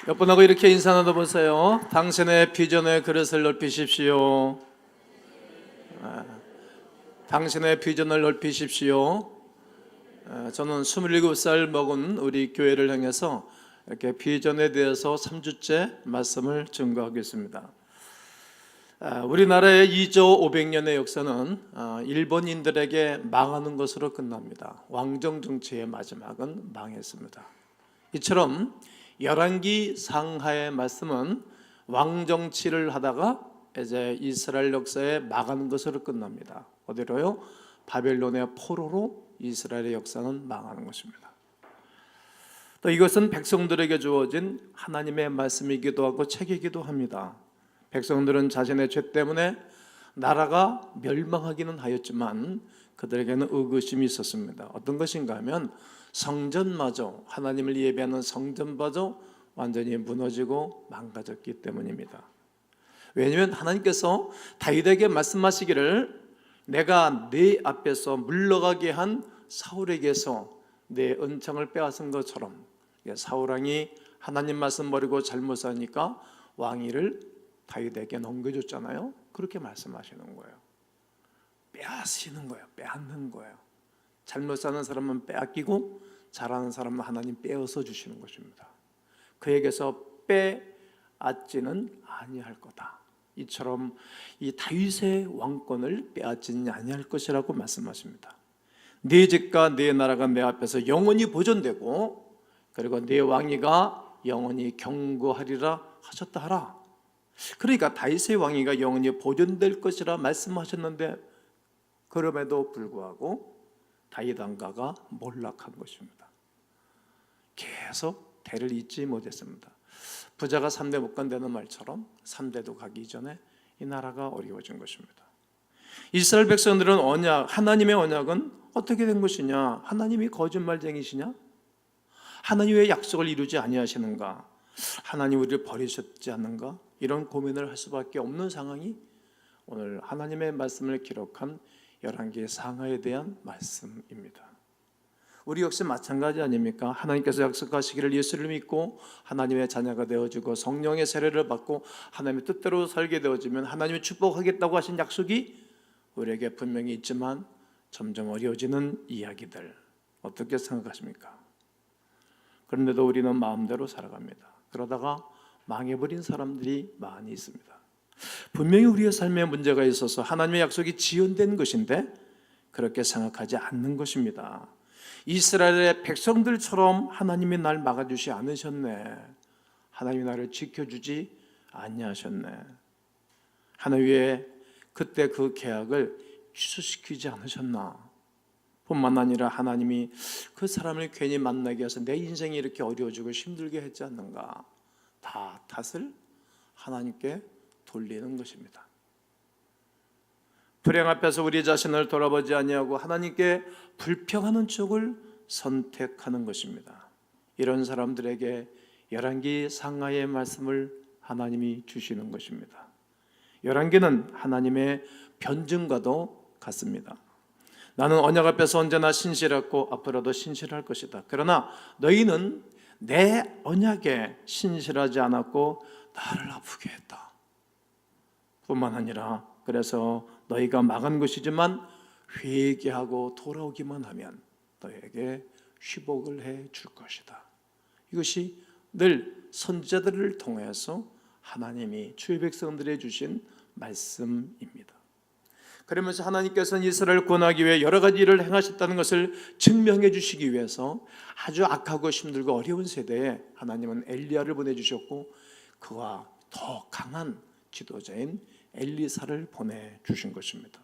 옆분하고 이렇게 인사 나눠보세요. 당신의 비전의 그릇을 넓히십시오. 당신의 비전을 넓히십시오. 저는 27살 먹은 우리 교회를 향해서 이렇게 비전에 대해서 3주째 말씀을 증거하고 있습니다. 우리나라의 2조 500년의 역사는 일본인들에게 망하는 것으로 끝납니다. 왕정 정치의 마지막은 망했습니다. 이처럼 열왕기 상하의 말씀은 왕정치를 하다가 이제 이스라엘 역사에 망하는 것으로 끝납니다. 어디로요? 바벨론의 포로로 이스라엘의 역사는 망하는 것입니다. 또 이것은 백성들에게 주어진 하나님의 말씀이기도 하고 책이기도 합니다. 백성들은 자신의 죄 때문에 나라가 멸망하기는 하였지만 그들에게는 의구심이 있었습니다. 어떤 것인가 하면 성전마저, 하나님을 예배하는 성전마저 완전히 무너지고 망가졌기 때문입니다. 왜냐하면 하나님께서 다윗에게 말씀하시기를 내가 네 앞에서 물러가게 한 사울에게서 내 은총을 빼앗은 것처럼, 사울왕이 하나님 말씀 버리고 잘못 사니까 왕위를 다윗에게 넘겨줬잖아요. 그렇게 말씀하시는 거예요. 빼앗는 거예요. 빼앗는 거예요. 잘못 사는 사람은 빼앗기고 잘하는 사람은 하나님 빼어서 주시는 것입니다. 그에게서 빼앗지는 아니할 거다. 이처럼 이 다윗의 왕권을 빼앗지는 아니할 것이라고 말씀하십니다. 네 집과 네 나라가 내 앞에서 영원히 보존되고 그리고 네 왕위가 영원히 경고하리라 하셨다 하라. 그러니까 다윗의 왕위가 영원히 보존될 것이라 말씀하셨는데 그럼에도 불구하고 다윗 왕가가 몰락한 것입니다. 계속 대를 잇지 못했습니다. 부자가 3대 못 간다는 말처럼 3대도 가기 전에 이 나라가 어려워진 것입니다. 이스라엘 백성들은 하나님의 언약은 어떻게 된 것이냐? 하나님이 거짓말쟁이시냐? 하나님 왜 약속을 이루지 아니하시는가? 하나님 우리를 버리셨지 않는가? 이런 고민을 할 수밖에 없는 상황이 오늘 하나님의 말씀을 기록한 열왕기 상하에 대한 말씀입니다. 우리 역시 마찬가지 아닙니까? 하나님께서 약속하시기를 예수를 믿고 하나님의 자녀가 되어지고 성령의 세례를 받고 하나님의 뜻대로 살게 되어지면 하나님이 축복하겠다고 하신 약속이 우리에게 분명히 있지만 점점 어려워지는 이야기들 어떻게 생각하십니까? 그런데도 우리는 마음대로 살아갑니다. 그러다가 망해버린 사람들이 많이 있습니다. 분명히 우리의 삶에 문제가 있어서 하나님의 약속이 지연된 것인데 그렇게 생각하지 않는 것입니다. 이스라엘의 백성들처럼 하나님이 날 막아주지 않으셨네. 하나님이 나를 지켜주지 아니하셨네. 하나님 왜 그때 그 계약을 취소시키지 않으셨나? 뿐만 아니라 하나님이 그 사람을 괜히 만나게 해서 내 인생이 이렇게 어려워지고 힘들게 했지 않는가? 다 탓을 하나님께 돌리는 것입니다. 불행 앞에서 우리 자신을 돌아보지 아니하고 하나님께 불평하는 쪽을 선택하는 것입니다. 이런 사람들에게 열왕기 상하의 말씀을 하나님이 주시는 것입니다. 열왕기는 하나님의 변증과도 같습니다. 나는 언약 앞에서 언제나 신실했고 앞으로도 신실할 것이다. 그러나 너희는 내 언약에 신실하지 않았고 나를 아프게 했다. 뿐만 아니라 그래서 너희가 망한 것이지만 회개하고 돌아오기만 하면 너희에게 회복을 해 줄 것이다. 이것이 늘 선지자들을 통해서 하나님이 주의 백성들에게 주신 말씀입니다. 그러면서 하나님께서는 이스라엘을 구원하기 위해 여러 가지 일을 행하셨다는 것을 증명해 주시기 위해서 아주 악하고 힘들고 어려운 세대에 하나님은 엘리야를 보내주셨고 그와 더 강한 지도자인 엘리사를 보내주신 것입니다.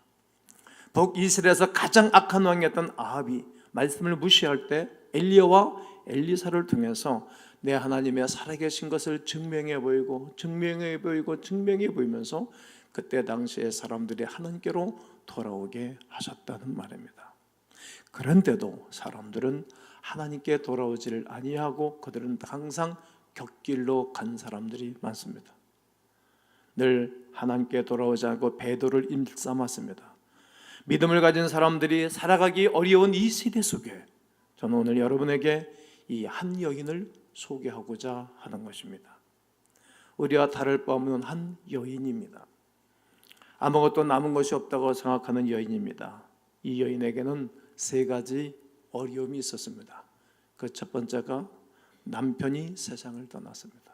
북이스라엘에서 가장 악한 왕이었던 아합이 말씀을 무시할 때 엘리야와 엘리사를 통해서 내 하나님의 살아계신 것을 증명해 보이고 증명해 보이면서 그때 당시에 사람들이 하나님께로 돌아오게 하셨다는 말입니다. 그런데도 사람들은 하나님께 돌아오지를 아니하고 그들은 항상 곁길로 간 사람들이 많습니다. 늘 하나님께 돌아오지 않고 배도를 일삼았습니다. 믿음을 가진 사람들이 살아가기 어려운 이 시대 속에 저는 오늘 여러분에게 이 한 여인을 소개하고자 하는 것입니다. 우리와 다를 바 없는 한 여인입니다. 아무것도 남은 것이 없다고 생각하는 여인입니다. 이 여인에게는 세 가지 어려움이 있었습니다. 그 첫 번째가 남편이 세상을 떠났습니다.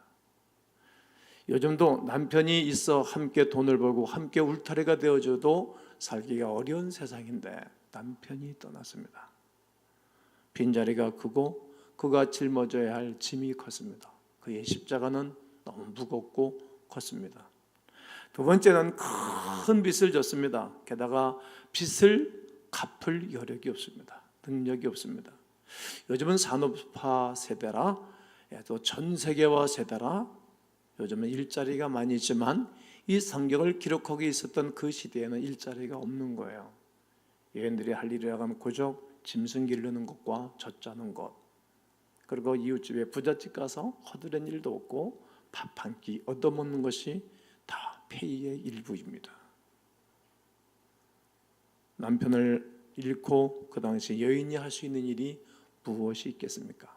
요즘도 남편이 있어 함께 돈을 벌고 함께 울타리가 되어줘도 살기가 어려운 세상인데 남편이 떠났습니다. 빈자리가 크고 그가 짊어져야 할 짐이 컸습니다. 그의 십자가는 너무 무겁고 컸습니다. 두 번째는 큰 빚을 졌습니다. 게다가 빚을 갚을 여력이 없습니다. 능력이 없습니다. 요즘은 산업화 세대라, 또 전 세계화 세대라, 요즘은 일자리가 많이 있지만 이 성경을 기록하고 있었던 그 시대에는 일자리가 없는 거예요. 여인들이 할 일이라고 하면 고작 짐승 기르는 것과 젖 짜는 것, 그리고 이웃집에 부잣집 가서 허드렛 일도 없고 밥 한 끼 얻어먹는 것이 다 페이의 일부입니다. 남편을 잃고 그 당시 여인이 할 수 있는 일이 무엇이 있겠습니까?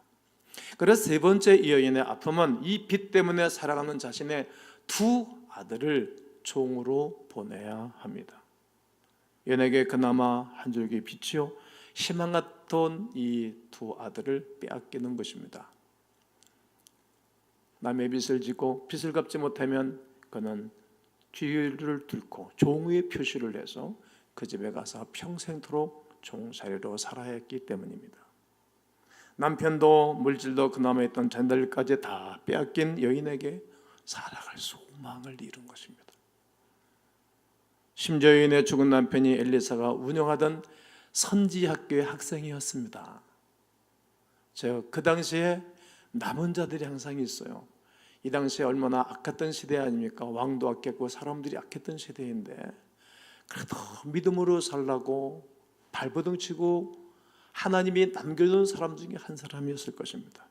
그래서 세 번째 이 여인의 아픔은 이 빚 때문에 살아가는 자신의 두 아들을 종으로 보내야 합니다. 여인에게 그나마 한 줄기 빛이요 희망 같던 이 두 아들을 빼앗기는 것입니다. 남의 빚을 지고 빚을 갚지 못하면 그는 뒤를 뚫고 종의 표시를 해서 그 집에 가서 평생토록 종살이로 살아야 했기 때문입니다. 남편도 물질도 그나마 있던 잔들까지 다 빼앗긴 여인에게 살아갈 소망을 잃은 것입니다. 심지어 여인의 죽은 남편이 엘리사가 운영하던 선지학교의 학생이었습니다. 그 당시에 남은 자들이 항상 있어요. 이 당시에 얼마나 악했던 시대 아닙니까? 왕도 악했고 사람들이 악했던 시대인데 그래도 믿음으로 살라고 발버둥 치고 하나님이 남겨둔 사람 중에 한 사람이었을 것입니다.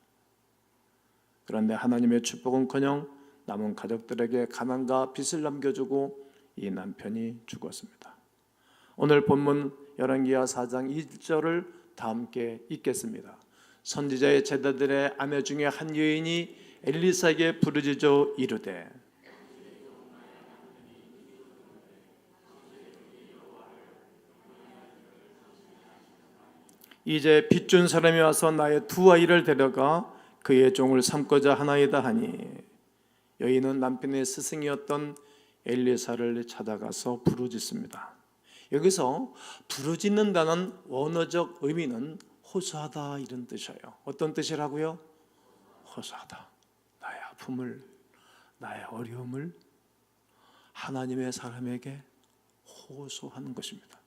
그런데 하나님의 축복은커녕 남은 가족들에게 가난과 빚을 남겨주고 이 남편이 죽었습니다. 오늘 본문 열왕기하 4장 1절을 다 함께 읽겠습니다. 선지자의 제자들의 아내 중에 한 여인이 엘리사에게 부르짖어 이르되 이제 빚 준 사람이 와서 나의 두 아이를 데려가 그의 종을 삼고자 하나이다 하니 여인은 남편의 스승이었던 엘리사를 찾아가서 부르짖습니다. 여기서 부르짖는다는 원어적 의미는 호소하다 이런 뜻이에요. 어떤 뜻이라고요? 호소하다. 나의 아픔을, 나의 어려움을 하나님의 사람에게 호소하는 것입니다.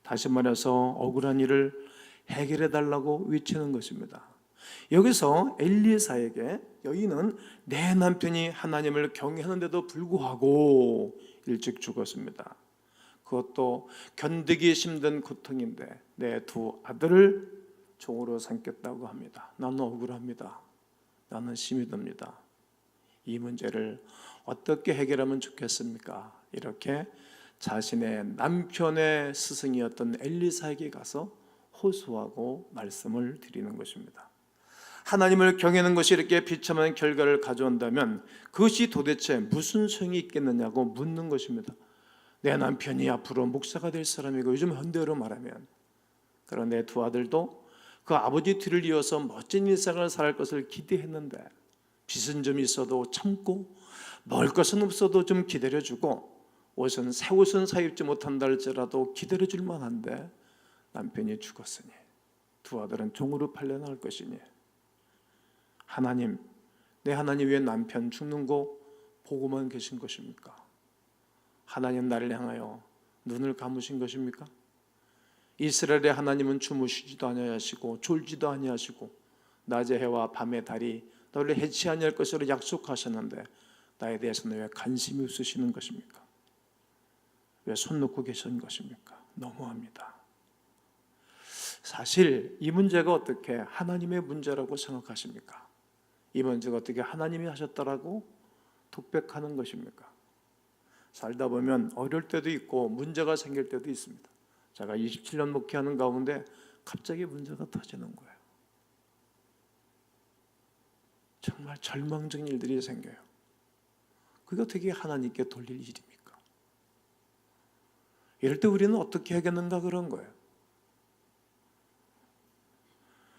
다시 말해서 억울한 일을 해결해 달라고 외치는 것입니다. 여기서 엘리사에게 여인은 내 남편이 하나님을 경외하는데도 불구하고 일찍 죽었습니다. 그것도 견디기 힘든 고통인데 내 두 아들을 종으로 삼겠다고 합니다. 나는 억울합니다. 나는 힘이 듭니다. 이 문제를 어떻게 해결하면 좋겠습니까? 이렇게 자신의 남편의 스승이었던 엘리사에게 가서 호소하고 말씀을 드리는 것입니다. 하나님을 경외하는 것이 이렇게 비참한 결과를 가져온다면 그것이 도대체 무슨 소용이 있겠느냐고 묻는 것입니다. 내 남편이 앞으로 목사가 될 사람이고 요즘 현대어로 말하면 그런 내 두 아들도 그 아버지 뒤를 이어서 멋진 일상을 살 것을 기대했는데 빚은 좀 있어도 참고 먹을 것은 없어도 좀 기다려주고 새 옷은 사입지 못한다 할지라도 기다려줄 만한데 남편이 죽었으니 두 아들은 종으로 팔려나갈 것이니 하나님, 내 하나님 왜 남편 죽는 거 보고만 계신 것입니까? 하나님 나를 향하여 눈을 감으신 것입니까? 이스라엘의 하나님은 주무시지도 아니하시고 졸지도 아니하시고 낮의 해와 밤의 달이 너를 해치 아니할 것으로 약속하셨는데 나에 대해서는 왜 관심이 없으시는 것입니까? 왜 손 놓고 계신 것입니까? 너무합니다. 사실 이 문제가 어떻게 하나님의 문제라고 생각하십니까? 이 문제가 어떻게 하나님이 하셨다라고 독백하는 것입니까? 살다 보면 어려울 때도 있고 문제가 생길 때도 있습니다. 제가 27년 목회하는 가운데 갑자기 문제가 터지는 거예요. 정말 절망적인 일들이 생겨요. 그게 어떻게 하나님께 돌릴 일입니까? 이럴 때 우리는 어떻게 하겠는가 그런 거예요.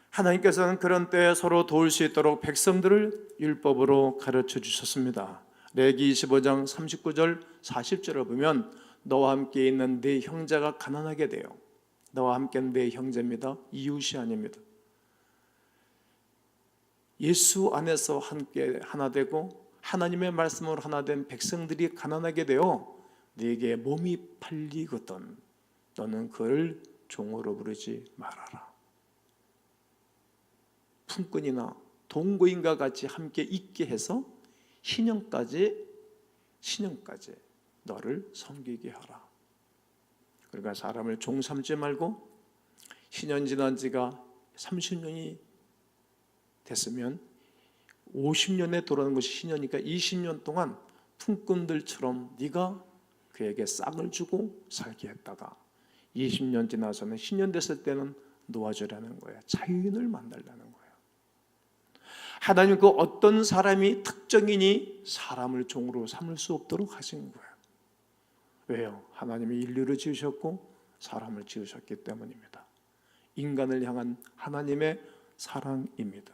하나님께서는 그런 때에 서로 도울 수 있도록 백성들을 율법으로 가르쳐 주셨습니다. 레기 25장 39절 40절을 보면 너와 함께 있는 네 형제가 가난하게 돼요. 너와 함께 있는 네 형제입니다. 이웃이 아닙니다. 예수 안에서 함께 하나 되고 하나님의 말씀으로 하나 된 백성들이 가난하게 되어 네게 몸이 팔리거든 너는 그를 종으로 부르지 말아라. 품꾼이나 동거인과 같이 함께 있게 해서 신령까지 너를 섬기게 하라. 그러니까 사람을 종 삼지 말고 신년 지난 지가 30년이 됐으면 50년에 돌아오는 것이 신년이니까 20년 동안 품꾼들처럼 네가 그에게 싹을 주고 살게 했다가 20년 지나서는 신년 됐을 때는 놓아주라는 거예요. 자유인을 만들라는 거예요. 하나님 그 어떤 사람이 특정인이 사람을 종으로 삼을 수 없도록 하신 거예요. 왜요? 하나님이 인류를 지으셨고 사람을 지으셨기 때문입니다. 인간을 향한 하나님의 사랑입니다.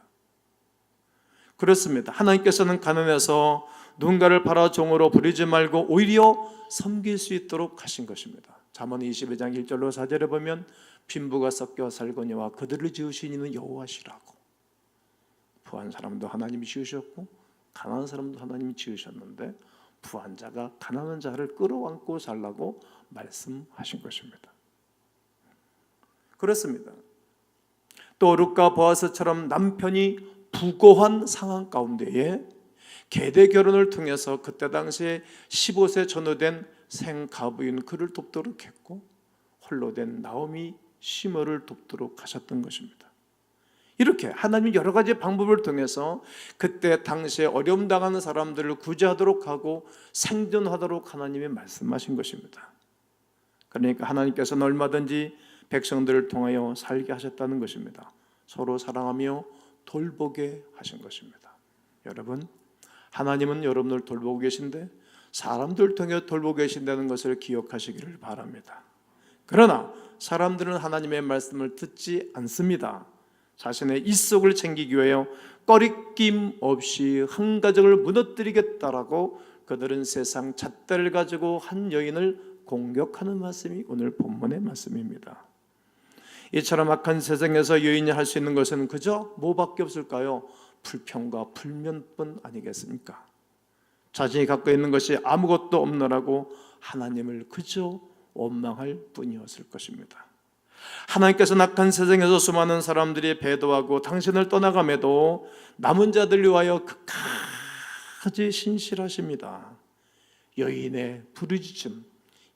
그렇습니다. 하나님께서는 가난해서 누군가를 팔아 종으로 부리지 말고 오히려 섬길 수 있도록 하신 것입니다. 잠언 22장 1절로 4절에 보면 빈부가 섞여 살거니와 그들을 지으신 이는 여호와시라고. 부한 사람도 하나님이 지으셨고 가난한 사람도 하나님이 지으셨는데 부한 자가 가난한 자를 끌어안고 살라고 말씀하신 것입니다. 그렇습니다. 또 룻과 보아스처럼 남편이 부고한 상황 가운데에 계대 결혼을 통해서 그때 당시에 15세 전후된 생가부인 그를 돕도록 했고 홀로 된 나오미 시므를 돕도록 하셨던 것입니다. 이렇게 하나님이 여러 가지 방법을 통해서 그때 당시에 어려움 당하는 사람들을 구제하도록 하고 생존하도록 하나님이 말씀하신 것입니다. 그러니까 하나님께서는 얼마든지 백성들을 통하여 살게 하셨다는 것입니다. 서로 사랑하며 돌보게 하신 것입니다. 여러분, 하나님은 여러분을 돌보고 계신데 사람들 통해 돌보고 계신다는 것을 기억하시기를 바랍니다. 그러나 사람들은 하나님의 말씀을 듣지 않습니다. 자신의 입속을 챙기기 위하여 꺼리낌 없이 한 가정을 무너뜨리겠다라고 그들은 세상 잣대를 가지고 한 여인을 공격하는 말씀이 오늘 본문의 말씀입니다. 이처럼 악한 세상에서 여인이 할 수 있는 것은 그저 뭐밖에 없을까요? 불평과 불면뿐 아니겠습니까? 자신이 갖고 있는 것이 아무것도 없노라고 하나님을 그저 원망할 뿐이었을 것입니다. 하나님께서 악한 세상에서 수많은 사람들이 배도하고 당신을 떠나감에도 남은 자들 위하여 끝까지 신실하십니다. 여인의 부르짖음,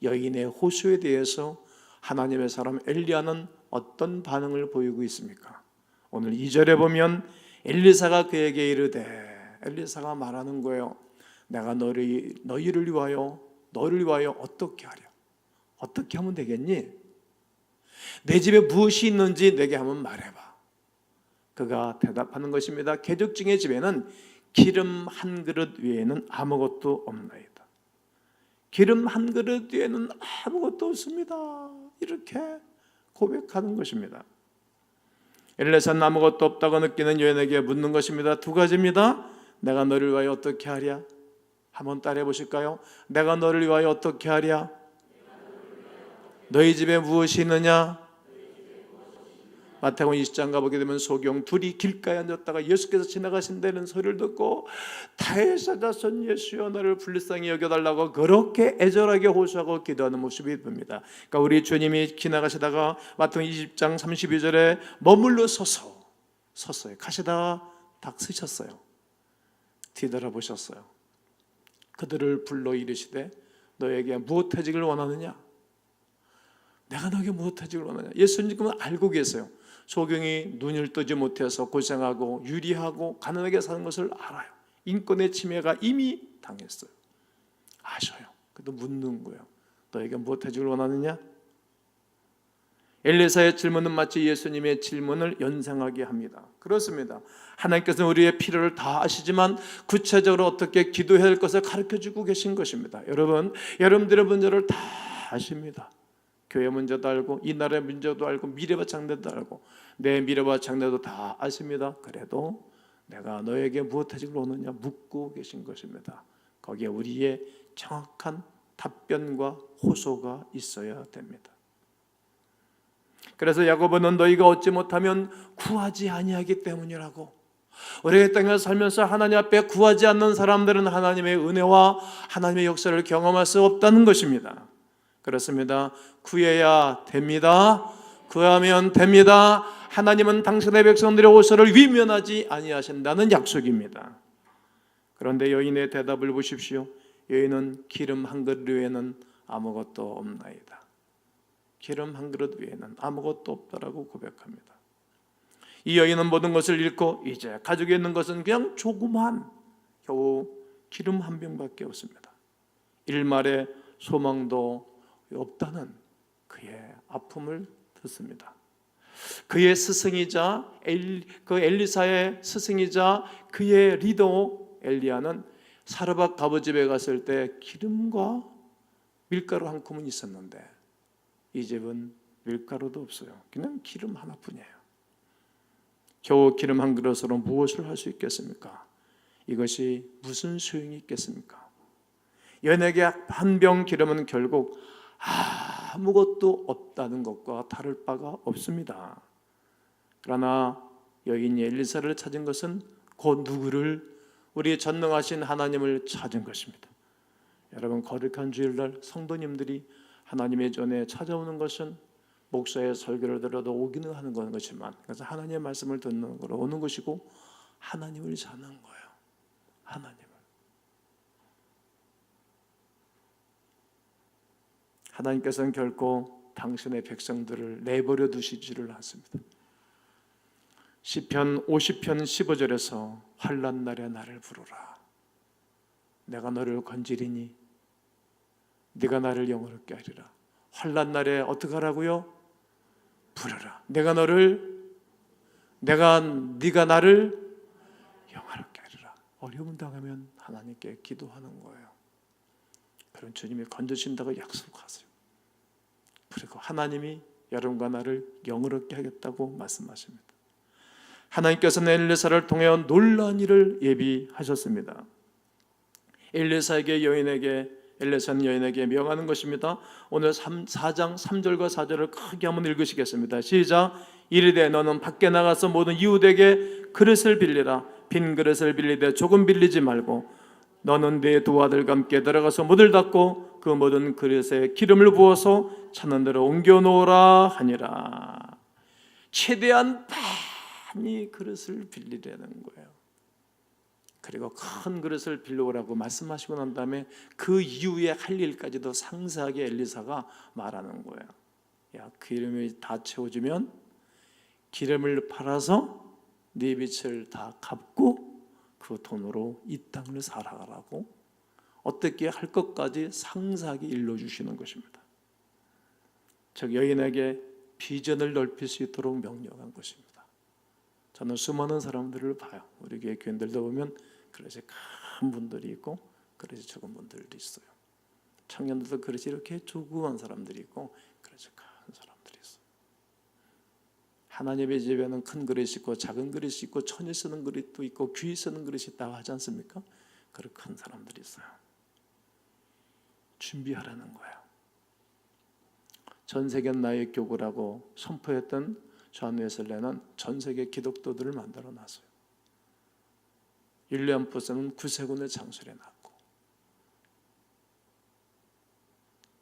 여인의 호소에 대해서 하나님의 사람 엘리야는 어떤 반응을 보이고 있습니까? 오늘 2절에 보면 엘리사가 그에게 이르되, 엘리사가 말하는 거예요. 내가 너희를 위하여 어떻게 하랴? 어떻게 하면 되겠니? 내 집에 무엇이 있는지 내게 한번 말해봐. 그가 대답하는 것입니다. 계적증의 집에는 기름 한 그릇 외에는 아무것도 없나이다. 기름 한 그릇 외에는 아무것도 없습니다. 이렇게 고백하는 것입니다. 엘리사는 아무것도 없다고 느끼는 여인에게 묻는 것입니다. 두 가지입니다. 내가 너를 위하여 어떻게 하랴? 한번 따라해 보실까요? 내가 너를 위하여 어떻게 하랴? 너희 집에 무엇이 있느냐? 마태복음 20장 가보게 되면 소경 둘이 길가에 앉았다가 예수께서 지나가신 데는 소리를 듣고 다윗의 자손 예수여 너를 불쌍히 여겨달라고 그렇게 애절하게 호소하고 기도하는 모습이 봅니다. 그러니까 우리 주님이 지나가시다가 마태복음 20장 32절에 머물러 섰어요. 가시다가 딱 서셨어요. 뒤돌아보셨어요. 그들을 불러 이르시되 너에게 무엇해지길 원하느냐? 내가 너에게 무엇해지길 원하냐? 예수님은 알고 계세요. 소경이 눈을 뜨지 못해서 고생하고 유리하고 가난하게 사는 것을 알아요. 인권의 침해가 이미 당했어요. 아셔요. 그래도 묻는 거예요. 너에게 무엇 해주길 원하느냐? 엘리사의 질문은 마치 예수님의 질문을 연상하게 합니다. 그렇습니다. 하나님께서는 우리의 필요를 다 아시지만 구체적으로 어떻게 기도해야 할 것을 가르쳐주고 계신 것입니다. 여러분들의 문제를 다 아십니다. 교회 문제도 알고 이 나라의 문제도 알고 미래와 장래도 알고 내 미래와 장래도 다 아십니다. 그래도 내가 너에게 무엇 해줄 오느냐 묻고 계신 것입니다. 거기에 우리의 정확한 답변과 호소가 있어야 됩니다. 그래서 야고보는 너희가 얻지 못하면 구하지 아니하기 때문이라고. 우리의 땅에 살면서 하나님 앞에 구하지 않는 사람들은 하나님의 은혜와 하나님의 역사를 경험할 수 없다는 것입니다. 그렇습니다. 구해야 됩니다. 구하면 됩니다. 하나님은 당신의 백성들의 호소를 위면하지 아니하신다는 약속입니다. 그런데 여인의 대답을 보십시오. 여인은 기름 한 그릇 외에는 아무것도 없나이다. 기름 한 그릇 외에는 아무것도 없다라고 고백합니다. 이 여인은 모든 것을 잃고 이제 가지고 있는 것은 그냥 조그만 겨우 기름 한 병밖에 없습니다. 일말의 소망도 없다는 그의 아픔을 듣습니다. 그의 스승이자 엘리사의 스승이자 그의 리더 엘리야는 사르밧 가부집에 갔을 때 기름과 밀가루 한 큼은 있었는데 이 집은 밀가루도 없어요. 그냥 기름 하나뿐이에요. 겨우 기름 한 그릇으로 무엇을 할 수 있겠습니까? 이것이 무슨 소용이 있겠습니까? 연예계 한 병 기름은 결국 아무것도 없다는 것과 다를 바가 없습니다. 그러나 여인이 엘리사를 찾은 것은 곧 누구를? 우리 전능하신 하나님을 찾은 것입니다. 여러분, 거룩한 주일날 성도님들이 하나님의 전에 찾아오는 것은 목사의 설교를 들어도 오기는 하는 것이지만, 그래서 하나님의 말씀을 듣는 거로 오는 것이고 하나님을 찾는 거예요. 하나님을. 하나님께서는 결코 당신의 백성들을 내버려 두시지를 않습니다. 시편 50편 15절에서 환난 날에 나를 부르라. 내가 너를 건지리니 네가 나를 영화롭게 하리라. 환난 날에 어떻게 하라고요? 부르라. 네가 나를 영화롭게 하리라. 어려움 당하면 하나님께 기도하는 거예요. 그럼 주님이 건져주신다고 약속하세요. 그리고 하나님이 여러분과 나를 영화롭게 하겠다고 말씀하십니다. 하나님께서는 엘리사를 통해 놀라운 일을 예비하셨습니다. 엘리사는 여인에게 명하는 것입니다. 오늘 4장 3절과 4절을 크게 한번 읽으시겠습니다. 시작. 이르되 너는 밖에 나가서 모든 이웃에게 그릇을 빌리라. 빈 그릇을 빌리되 조금 빌리지 말고 너는 네 두 아들과 함께 들어가서 문을 닫고 그 모든 그릇에 기름을 부어서 찾는 대로 옮겨 놓으라 하니라. 최대한 많이 그릇을 빌리려는 거예요. 그리고 큰 그릇을 빌려오라고 말씀하시고 난 다음에 그 이후에 할 일까지도 상세하게 엘리사가 말하는 거예요. 야, 기름이 다 채워지면 기름을 팔아서 네 빚을 다 갚고 그 돈으로 이 땅을 살아가라고 어떻게 할 것까지 상세하게 일러주시는 것입니다. 즉 여인에게 비전을 넓힐 수 있도록 명령한 것입니다. 저는 수많은 사람들을 봐요. 우리 교회 교인들도 보면 그릇이 큰 분들이 있고 그릇이 적은 분들도 있어요. 청년들도 그릇이 이렇게 조그만 사람들이 있고 그릇이 큰 사람들이 있어요. 하나님의 집에는 큰 그릇이 있고 작은 그릇이 있고 천이 쓰는 그릇도 있고 귀 쓰는 그릇이 있다고 하지 않습니까? 그렇게 큰 사람들이 있어요. 준비하라는 거예요. 전 세계 나의 교구라고 선포했던 존 웨슬레는 전 세계 기독도들을 만들어 놨어요. 윌리엄 포스는 구세군의 장술에 났고,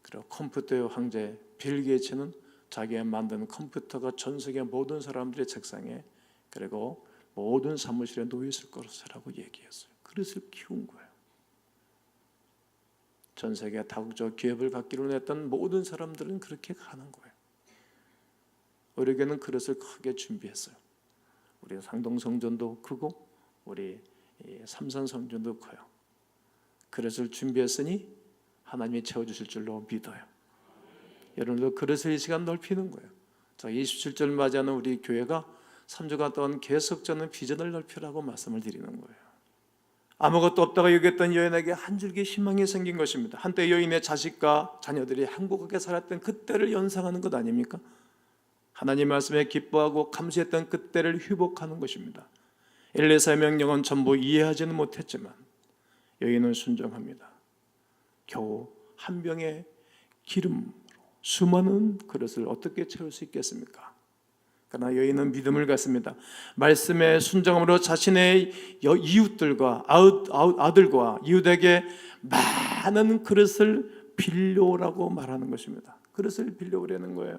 그리고 컴퓨터의 황제 빌 게이츠는 자기가 만든 컴퓨터가 전 세계 모든 사람들의 책상에 그리고 모든 사무실에 놓여 있을 것이라고 얘기했어요. 그릇을 키운 거예요. 전 세계 다국적 기업을 갖기로 했던 모든 사람들은 그렇게 가는 거예요. 우리에게는 그릇을 크게 준비했어요. 우리 상동성전도 크고 우리 삼산성전도 커요. 그릇을 준비했으니 하나님이 채워주실 줄로 믿어요. 여러분도 그릇을 이 시간 넓히는 거예요. 27절 맞이하는 우리 교회가 3주간 동안 계속 저는 비전을 넓히라고 말씀을 드리는 거예요. 아무것도 없다가 여겼던 여인에게 한 줄기 희망이 생긴 것입니다. 한때 여인의 자식과 자녀들이 행복하게 살았던 그때를 연상하는 것 아닙니까? 하나님 말씀에 기뻐하고 감사했던 그때를 회복하는 것입니다. 엘리사의 명령은 전부 이해하지는 못했지만 여인은 순종합니다. 겨우 한 병의 기름으로 수많은 그릇을 어떻게 채울 수 있겠습니까? 그러나 여인은 믿음을 갖습니다. 말씀에 순종함으로 자신의 이웃들과 아들과 이웃에게 많은 그릇을 빌려오라고 말하는 것입니다. 그릇을 빌려오라는 거예요.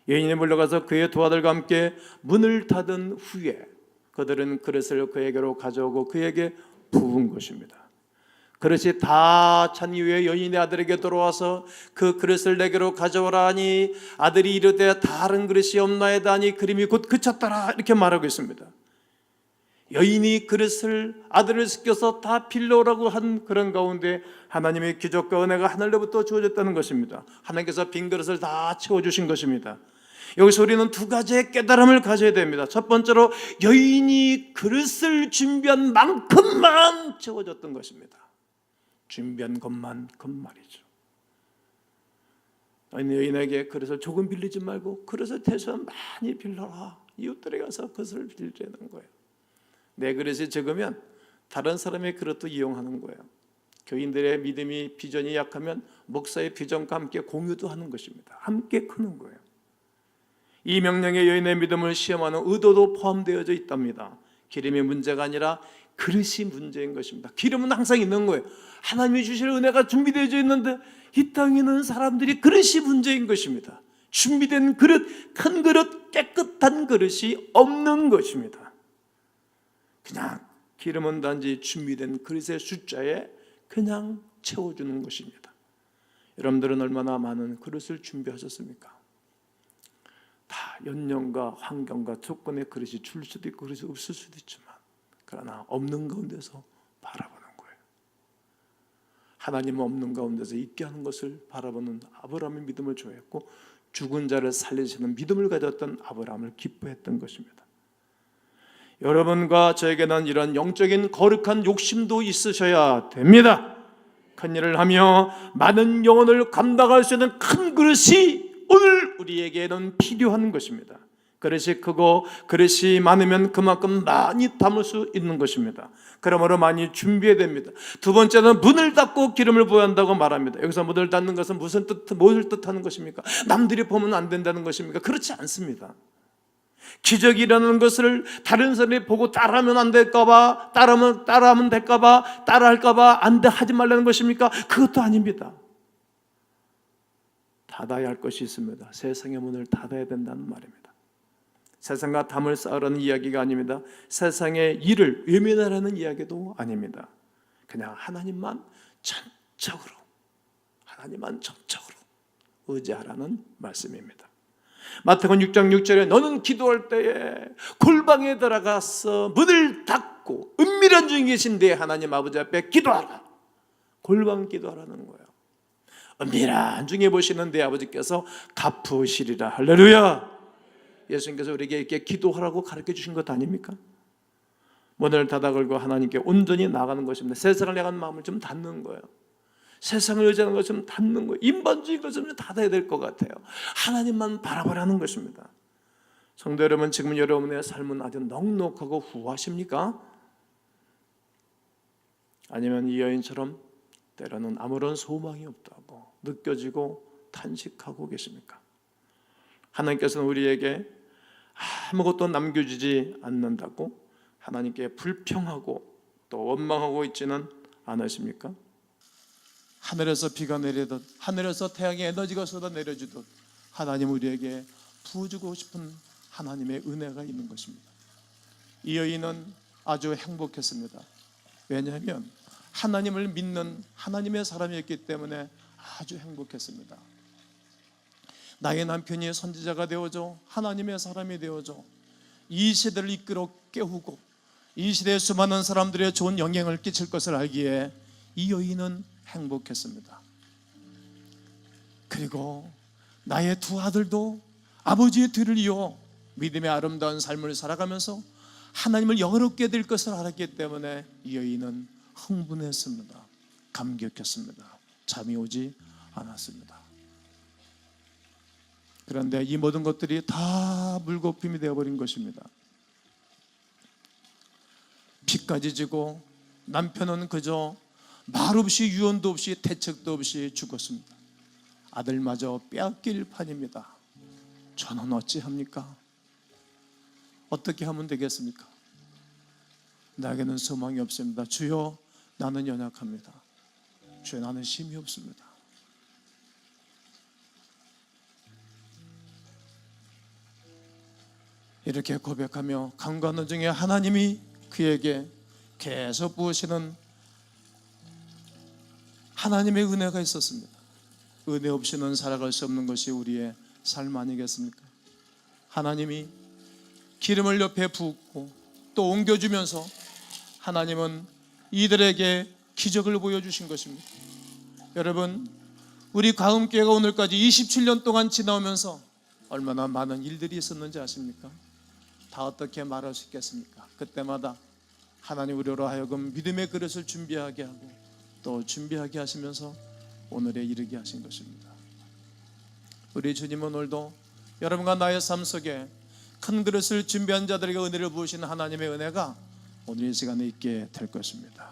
여인이 물러가서 그의 두 아들과 함께 문을 닫은 후에 그들은 그릇을 그에게로 가져오고 그에게 부은 것입니다. 그릇이 다 찬 이후에 여인의 아들에게 돌아와서 그 그릇을 내게로 가져오라 하니 아들이 이르되 다른 그릇이 없나이다 하니 그림이 곧 그쳤더라 이렇게 말하고 있습니다. 여인이 그릇을 아들을 시켜서 다 빌려오라고 한 그런 가운데 하나님의 기적과 은혜가 하늘로부터 주어졌다는 것입니다. 하나님께서 빈 그릇을 다 채워주신 것입니다. 여기서 우리는 두 가지의 깨달음을 가져야 됩니다. 첫 번째로 여인이 그릇을 준비한 만큼만 채워졌던 것입니다. 준비한 것만큼 말이죠. 여인에게 그릇을 조금 빌리지 말고 그릇을 최소한 많이 빌려라. 이웃들에 가서 그릇을 빌리라는 거예요. 내 그릇이 적으면 다른 사람의 그릇도 이용하는 거예요. 교인들의 믿음이 비전이 약하면 목사의 비전과 함께 공유도 하는 것입니다. 함께 크는 거예요. 이 명령에 여인의 믿음을 시험하는 의도도 포함되어져 있답니다. 기름이 문제가 아니라 그릇이 문제인 것입니다. 기름은 항상 있는 거예요. 하나님이 주실 은혜가 준비되어 있는데 이 땅에 있는 사람들이 그릇이 문제인 것입니다. 준비된 그릇, 큰 그릇, 깨끗한 그릇이 없는 것입니다. 그냥 기름은 단지 준비된 그릇의 숫자에 그냥 채워주는 것입니다. 여러분들은 얼마나 많은 그릇을 준비하셨습니까? 다 연령과 환경과 조건의 그릇이 줄 수도 있고 그릇이 없을 수도 있지만 그러나 없는 가운데서 바라보는 거예요. 하나님은 없는 가운데서 있게 하는 것을 바라보는 아브라함의 믿음을 좋아했고 죽은 자를 살리시는 믿음을 가졌던 아브라함을 기뻐했던 것입니다. 여러분과 저에게는 이런 영적인 거룩한 욕심도 있으셔야 됩니다. 큰 일을 하며 많은 영혼을 감당할 수 있는 큰 그릇이 오늘 우리에게는 필요한 것입니다. 그릇이 크고 그릇이 많으면 그만큼 많이 담을 수 있는 것입니다. 그러므로 많이 준비해야 됩니다. 두 번째는 문을 닫고 기름을 부어야 한다고 말합니다. 여기서 문을 닫는 것은 무엇을 뜻하는 것입니까? 남들이 보면 안 된다는 것입니까? 그렇지 않습니다. 기적이라는 것을 다른 사람이 보고 따라하면 안 될까봐, 따라하면 될까봐, 따라할까봐 안 돼 하지 말라는 것입니까? 그것도 아닙니다. 닫아야 할 것이 있습니다. 세상의 문을 닫아야 된다는 말입니다. 세상과 담을 쌓으라는 이야기가 아닙니다. 세상의 일을 외면하라는 이야기도 아닙니다. 그냥 하나님만 전적으로 의지하라는 말씀입니다. 마태복음 6장 6절에 너는 기도할 때에 골방에 들어가서 문을 닫고 은밀한 중에 계신 내 하나님 아버지 앞에 기도하라. 골방 기도하라는 거예요. 은밀한 중에 보시는 내 아버지께서 갚으시리라. 할렐루야. 예수님께서 우리에게 이렇게 기도하라고 가르쳐 주신 것 아닙니까? 문을 닫아 걸고 하나님께 온전히 나가는 것입니다. 세상을 향한 마음을 좀 닫는 거예요. 세상을 의지하는 것 좀 닫는 거예요. 인본주의 것을 좀 닫아야 될 것 같아요. 하나님만 바라보라는 것입니다. 성도 여러분, 지금 여러분의 삶은 아주 넉넉하고 후하십니까? 아니면 이 여인처럼 때로는 아무런 소망이 없다고 느껴지고 탄식하고 계십니까? 하나님께서는 우리에게 아무것도 남겨주지 않는다고 하나님께 불평하고 또 원망하고 있지는 않으십니까? 하늘에서 비가 내리듯 하늘에서 태양의 에너지가 쏟아 내려주듯 하나님 우리에게 부어주고 싶은 하나님의 은혜가 있는 것입니다. 이 여인은 아주 행복했습니다. 왜냐하면 하나님을 믿는 하나님의 사람이었기 때문에 아주 행복했습니다. 나의 남편이 선지자가 되어줘 하나님의 사람이 되어줘 이 시대를 이끌어 깨우고 이 시대에 수많은 사람들의 좋은 영향을 끼칠 것을 알기에 이 여인은 행복했습니다. 그리고 나의 두 아들도 아버지의 뒤를 이어 믿음의 아름다운 삶을 살아가면서 하나님을 영원롭게 될 것을 알았기 때문에 이 여인은 흥분했습니다. 감격했습니다. 잠이 오지 않았습니다. 그런데 이 모든 것들이 다 물거품이 되어버린 것입니다. 피까지 지고 남편은 그저 말 없이 유언도 없이 대책도 없이 죽었습니다. 아들마저 빼앗길 판입니다. 저는 어찌합니까? 어떻게 하면 되겠습니까? 나에게는 소망이 없습니다. 주여, 나는 연약합니다. 주여, 나는 힘이 없습니다. 이렇게 고백하며 강구하는 중에 하나님이 그에게 계속 부으시는 하나님의 은혜가 있었습니다. 은혜 없이는 살아갈 수 없는 것이 우리의 삶 아니겠습니까? 하나님이 기름을 옆에 붓고 또 옮겨주면서 하나님은 이들에게 기적을 보여주신 것입니다. 여러분, 우리 가음교회가 오늘까지 27년 동안 지나오면서 얼마나 많은 일들이 있었는지 아십니까? 다 어떻게 말할 수 있겠습니까? 그때마다 하나님 우리로 하여금 믿음의 그릇을 준비하게 하고 또 준비하게 하시면서 오늘에 이르게 하신 것입니다. 우리 주님은 오늘도 여러분과 나의 삶 속에 큰 그릇을 준비한 자들에게 은혜를 부으시는 하나님의 은혜가 오늘 이 시간에 있게 될 것입니다.